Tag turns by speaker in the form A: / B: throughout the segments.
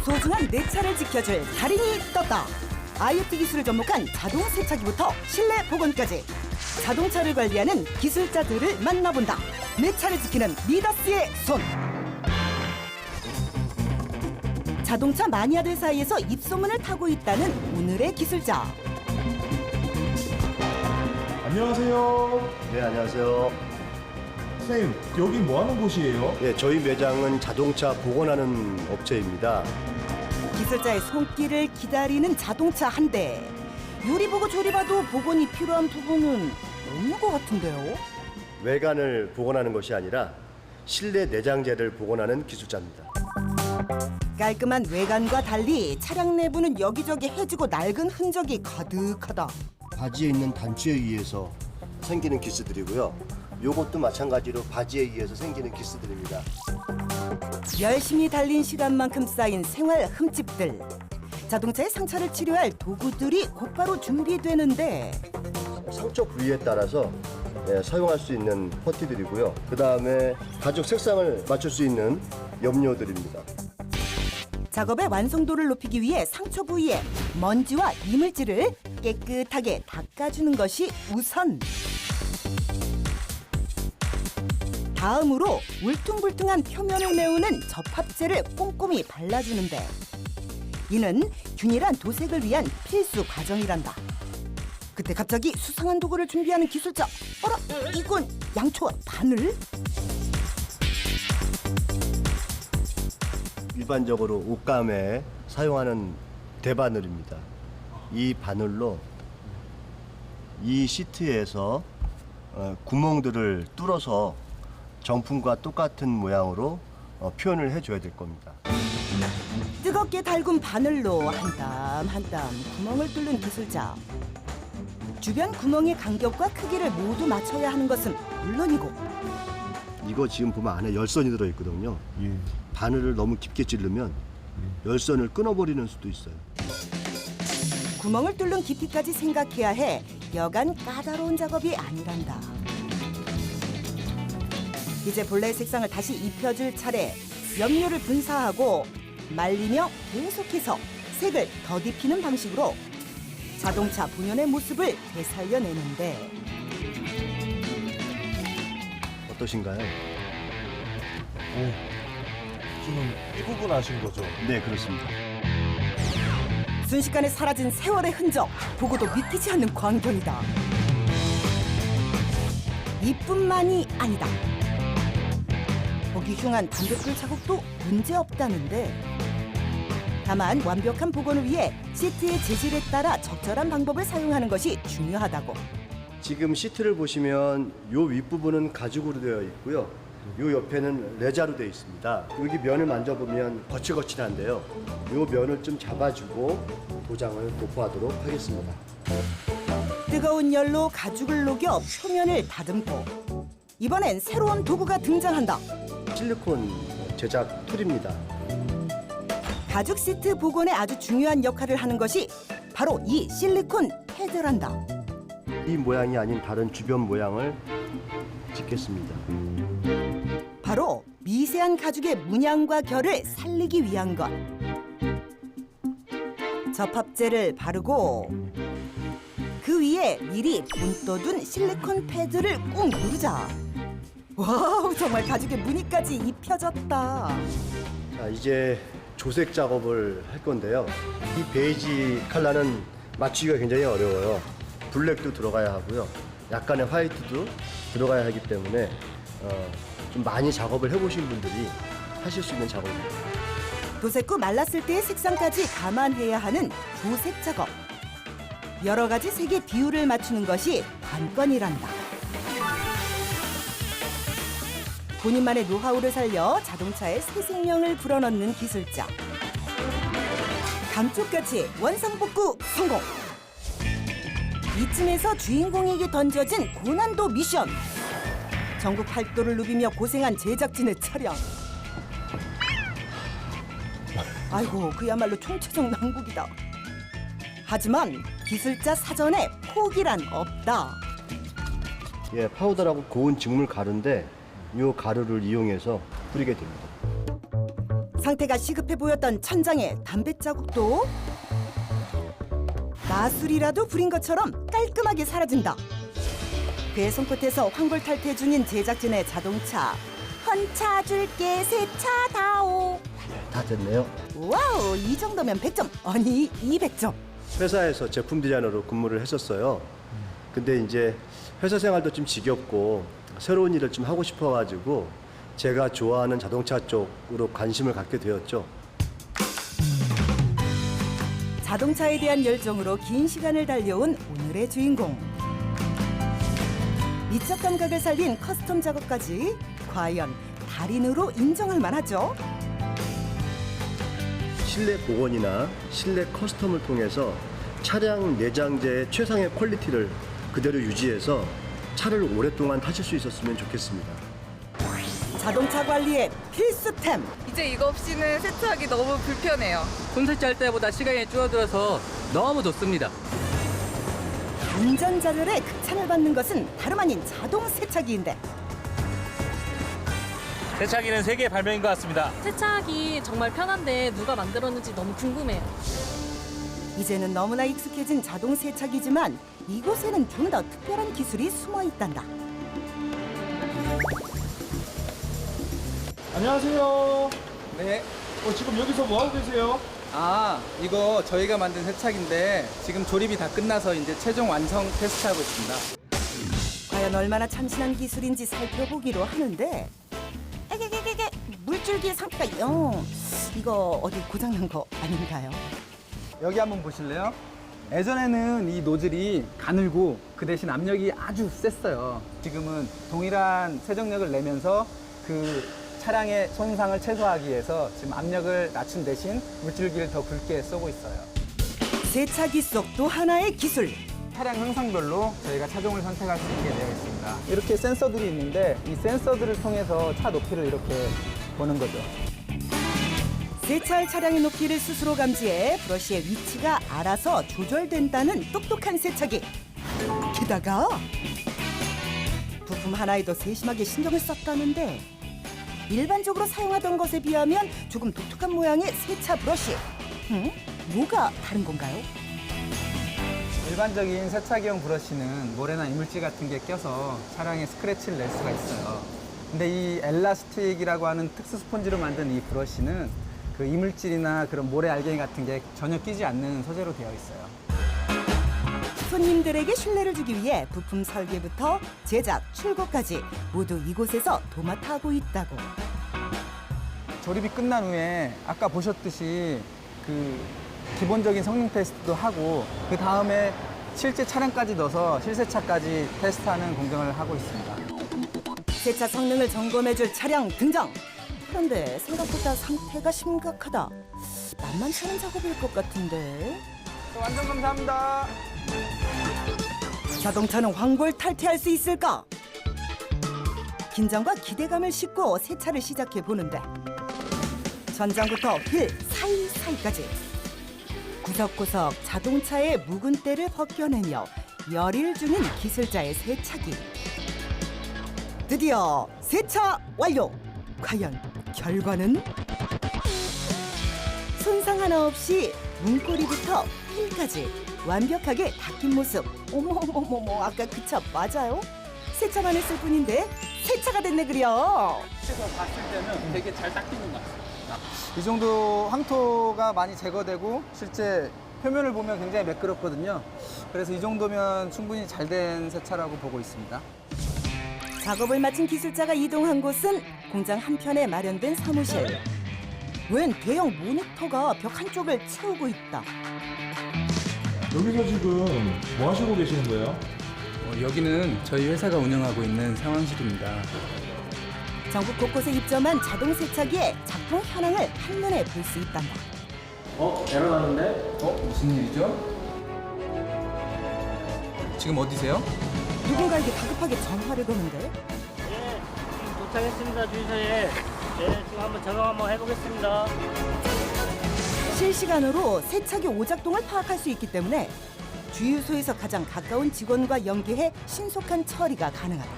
A: 소중한 내 차를 지켜줄 달인이 떴다. IoT 기술을 접목한 자동 세차기부터 실내 보건까지 자동차를 관리하는 기술자들을 만나본다. 내 차를 지키는 미다스의 손. 자동차 마니아들 사이에서 입소문을 타고 있다는 오늘의 기술자.
B: 안녕하세요.
C: 네, 안녕하세요.
B: 선생님, 여기 뭐 하는 곳이에요?
C: 네, 저희 매장은 자동차 복원하는 업체입니다.
A: 기술자의 손길을 기다리는 자동차 한 대. 요리 보고 조리 봐도 복원이 필요한 부분은 없는 것 같은데요.
C: 외관을 복원하는 것이 아니라 실내 내장재를 복원하는 기술자입니다.
A: 깔끔한 외관과 달리 차량 내부는 여기저기 해지고 낡은 흔적이 가득하다.
C: 바지에 있는 단추에 의해서 생기는 기스들이고요. 요것도 마찬가지로 바지에 의해서 생기는 기스들입니다.
A: 열심히 달린 시간만큼 쌓인 생활 흠집들. 자동차의 상처를 치료할 도구들이 곧바로 준비되는데
C: 상처 부위에 따라서 사용할 수 있는 퍼티들이고요. 그 다음에 가죽 색상을 맞출 수 있는 염료들입니다.
A: 작업의 완성도를 높이기 위해 상처 부위에 먼지와 이물질을 깨끗하게 닦아주는 것이 우선. 다음으로 울퉁불퉁한 표면을 메우는 접합제를 꼼꼼히 발라주는데 이는 균일한 도색을 위한 필수 과정이란다. 그때 갑자기 수상한 도구를 준비하는 기술자. 어라, 이건 양초와 바늘?
C: 일반적으로 옷감에 사용하는 대바늘입니다. 이 바늘로 이 시트에서 구멍들을 뚫어서 정품과 똑같은 모양으로 표현을 해줘야 될 겁니다.
A: 뜨겁게 달군 바늘로 한 땀 한 땀 구멍을 뚫는 기술자. 주변 구멍의 간격과 크기를 모두 맞춰야 하는 것은 물론이고
C: 이거 지금 보면 안에 열선이 들어있거든요. 바늘을 너무 깊게 찌르면 열선을 끊어버리는 수도 있어요.
A: 구멍을 뚫는 깊이까지 생각해야 해 여간 까다로운 작업이 아니란다. 이제 본래의 색상을 다시 입혀줄 차례. 염료를 분사하고 말리며 계속해서 색을 더딥히는 방식으로 자동차 본연의 모습을 되살려내는데
C: 어떠신가요?
B: 지금 이 부분 아신 거죠?
C: 네, 그렇습니다.
A: 순식간에 사라진 세월의 흔적. 보고도 믿기지 않는 광경이다. 이뿐만이 아니다. 보기 흉한 담뱃불 자국도 문제없다는데 다만 완벽한 복원을 위해 시트의 재질에 따라 적절한 방법을 사용하는 것이 중요하다고.
C: 지금 시트를 보시면 요 윗부분은 가죽으로 되어 있고요. 요 옆에는 레자로 되어 있습니다. 여기 면을 만져보면 거칠거칠한데요. 요 면을 좀 잡아주고 도장을 도포하도록 하겠습니다.
A: 뜨거운 열로 가죽을 녹여 표면을 다듬고 이번엔 새로운 도구가 등장한다.
C: 실리콘 제작 툴입니다.
A: 가죽 시트 복원에 아주 중요한 역할을 하는 것이 바로 이 실리콘 패드란다.
C: 이 모양이 아닌 다른 주변 모양을 짓겠습니다.
A: 바로 미세한 가죽의 문양과 결을 살리기 위한 것. 접합제를 바르고 그 위에 미리 문떠둔 실리콘 패드를 꾹 누르자. 와우, 정말 가죽의 무늬까지 입혀졌다.
C: 자, 이제 조색 작업을 할 건데요. 이 베이지 컬러는 맞추기가 굉장히 어려워요. 블랙도 들어가야 하고요. 약간의 화이트도 들어가야 하기 때문에 좀 많이 작업을 해보신 분들이 하실 수 있는 작업입니다.
A: 도색 후 말랐을 때의 색상까지 감안해야 하는 도색 작업. 여러 가지 색의 비율을 맞추는 것이 관건이란다. 본인만의 노하우를 살려 자동차에 새 생명을 불어넣는 기술자. 감쪽같이 원상복구 성공! 이쯤에서 주인공에게 던져진 고난도 미션. 전국 팔도를 누비며 고생한 제작진의 차량. 아이고, 그야말로 총체적 난국이다. 하지만 기술자 사전에 포기란 없다.
C: 예, 파우더라고 고운 직물 가루인데 이 가루를 이용해서 뿌리게 됩니다.
A: 상태가 시급해 보였던 천장에 담배 자국도 마술이라도 부린 것처럼 깔끔하게 사라진다. 그의 손끝에서 황골 탈퇴 중인 제작진의 자동차. 헌차 줄게 세차다오.
C: 다 됐네요.
A: 와우, 이 정도면 100점 아니 200점.
C: 회사에서 제품 디자이너로 근무를 했었어요. 근데 이제 회사 생활도 좀 지겹고 새로운 일을 좀 하고 싶어가지고 제가 좋아하는 자동차 쪽으로 관심을 갖게 되었죠.
A: 자동차에 대한 열정으로 긴 시간을 달려온 오늘의 주인공. 미적 감각을 살린 커스텀 작업까지 과연 달인으로 인정할 만하죠?
C: 실내 복원이나 실내 커스텀을 통해서 차량 내장재의 최상의 퀄리티를 그대로 유지해서 차를 오랫동안 타실 수 있었으면 좋겠습니다.
A: 자동차 관리의 필수템.
D: 이제 이거 없이는 세차하기 너무 불편해요.
E: 손세차할 때보다 시간이 줄어들어서 너무 좋습니다.
A: 운전자들의 극찬을 받는 것은 다름 아닌 자동 세차기인데
F: 세차기는 세계 발명인 것 같습니다.
G: 세차하기 정말 편한데 누가 만들었는지 너무 궁금해요.
A: 이제는 너무나 익숙해진 자동 세차기지만 이곳에는 좀 더 특별한 기술이 숨어 있단다.
B: 안녕하세요.
H: 네.
B: 지금 여기서 뭐 하고 계세요?
H: 이거 저희가 만든 세차기인데 지금 조립이 다 끝나서 이제 최종 완성 테스트하고 있습니다.
A: 과연 얼마나 참신한 기술인지 살펴보기로 하는데 에게게게게 물줄기의 상태가 영. 이거 어디 고장난 거 아닌가요?
H: 여기 한번 보실래요? 예전에는 이 노즐이 가늘고 그 대신 압력이 아주 셌어요. 지금은 동일한 세정력을 내면서 그 차량의 손상을 최소화하기 위해서 지금 압력을 낮춘 대신 물줄기를 더 굵게 쏘고 있어요.
A: 세차기 속 또 하나의 기술.
H: 차량 형상별로 저희가 차종을 선택할 수 있게 되어 있습니다. 이렇게 센서들이 있는데 이 센서들을 통해서 차 높이를 이렇게 보는 거죠.
A: 세차할 차량의 높이를 스스로 감지해 브러쉬의 위치가 알아서 조절된다는 똑똑한 세차기. 게다가 부품 하나에도 세심하게 신경을 썼다는데 일반적으로 사용하던 것에 비하면 조금 독특한 모양의 세차 브러쉬. 뭐가 다른 건가요?
H: 일반적인 세차기용 브러쉬는 모래나 이물질 같은 게 껴서 차량에 스크래치를 낼 수가 있어요. 근데 이 엘라스틱이라고 하는 특수 스펀지로 만든 이 브러쉬는 그 이물질이나 그런 모래 알갱이 같은 게 전혀 끼지 않는 소재로 되어 있어요.
A: 손님들에게 신뢰를 주기 위해 부품 설계부터 제작, 출고까지 모두 이곳에서 도맡아 하고 있다고.
H: 조립이 끝난 후에 아까 보셨듯이 그 기본적인 성능 테스트도 하고 그 다음에 실제 차량까지 넣어서 실세차까지 테스트하는 공정을 하고 있습니다.
A: 세차 성능을 점검해줄 차량 등장. 그런데 생각보다 상태가 심각하다. 만만치 않은 작업일 것 같은데.
H: 완전 감사합니다.
A: 자동차는 황골 탈퇴할 수 있을까? 긴장과 기대감을 싣고 세차를 시작해 보는데 전장부터 휠 사이사이까지 구석구석 자동차의 묵은 때를 벗겨내며 열일 중인 기술자의 세차기. 드디어 세차 완료! 과연 결과는? 손상 하나 없이 문고리부터 휠까지 완벽하게 닦인 모습. 어머머머머, 아까 그 차 맞아요? 세차만 했을 뿐인데 세차가 됐네 그려.
H: 실제로 봤을 때는 되게 잘 닦이는 것 같습니다. 이 정도 황토가 많이 제거되고 실제 표면을 보면 굉장히 매끄럽거든요. 그래서 이 정도면 충분히 잘 된 세차라고 보고 있습니다.
A: 작업을 마친 기술자가 이동한 곳은 공장 한편에 마련된 사무실. 웬 대형 모니터가 벽 한쪽을 채우고 있다.
B: 여기서 지금 뭐 하시고 계시는 거예요?
H: 여기는 저희 회사가 운영하고 있는 상황실입니다.
A: 전국 곳곳에 입점한 자동 세차기의 작동 현황을 한눈에 볼 수 있단다.
H: 에러 나는데? 무슨 일이죠? 지금 어디세요?
A: 누군가에게 다급하게 전화를 거는데
I: 네, 지금 도착했습니다, 주유소에. 네, 지금 한번 점검 한번 해보겠습니다.
A: 실시간으로 세차기 오작동을 파악할 수 있기 때문에 주유소에서 가장 가까운 직원과 연계해 신속한 처리가 가능하다.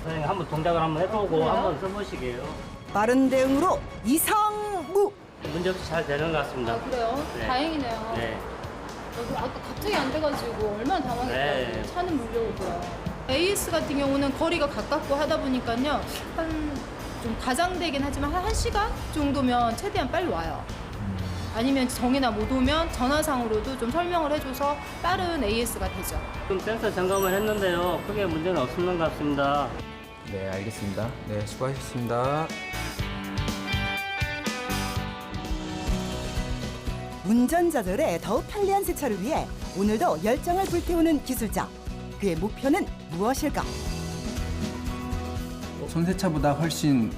I: 선생님, 한번 동작을 한번 해보고 한번 써보시게요.
A: 빠른 대응으로 이상무.
I: 문제없이 잘 되는 것 같습니다.
J: 그래요?
I: 네.
J: 다행이네요.
I: 네.
J: 아까 갑자기 안 돼가지고 얼마나 당황했다고.
I: 네.
J: 차는 물려오고요. AS 같은 경우는 거리가 가깝고 하다 보니까요. 좀 과장되긴 하지만 한 1시간 정도면 최대한 빨리 와요. 아니면 정이나 못 오면 전화상으로도 좀 설명을 해줘서 빠른 AS가 되죠.
I: 좀 센서 점검을 했는데요. 크게 문제는 없는 것 같습니다.
H: 네, 알겠습니다. 네, 수고하셨습니다.
A: 운전자들의 더욱 편리한 세차를 위해 오늘도 열정을 불태우는 기술자. 그의 목표는 무엇일까?
H: 손세차보다 훨씬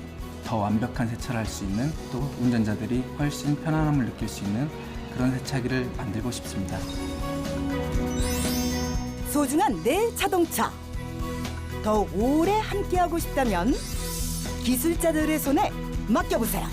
H: 더 완벽한 세차를 할 수 있는, 또 운전자들이 훨씬 편안함을 느낄 수 있는 그런 세차기를 만들고 싶습니다.
A: 소중한 내 자동차. 더욱 오래 함께하고 싶다면 기술자들의 손에 맡겨보세요.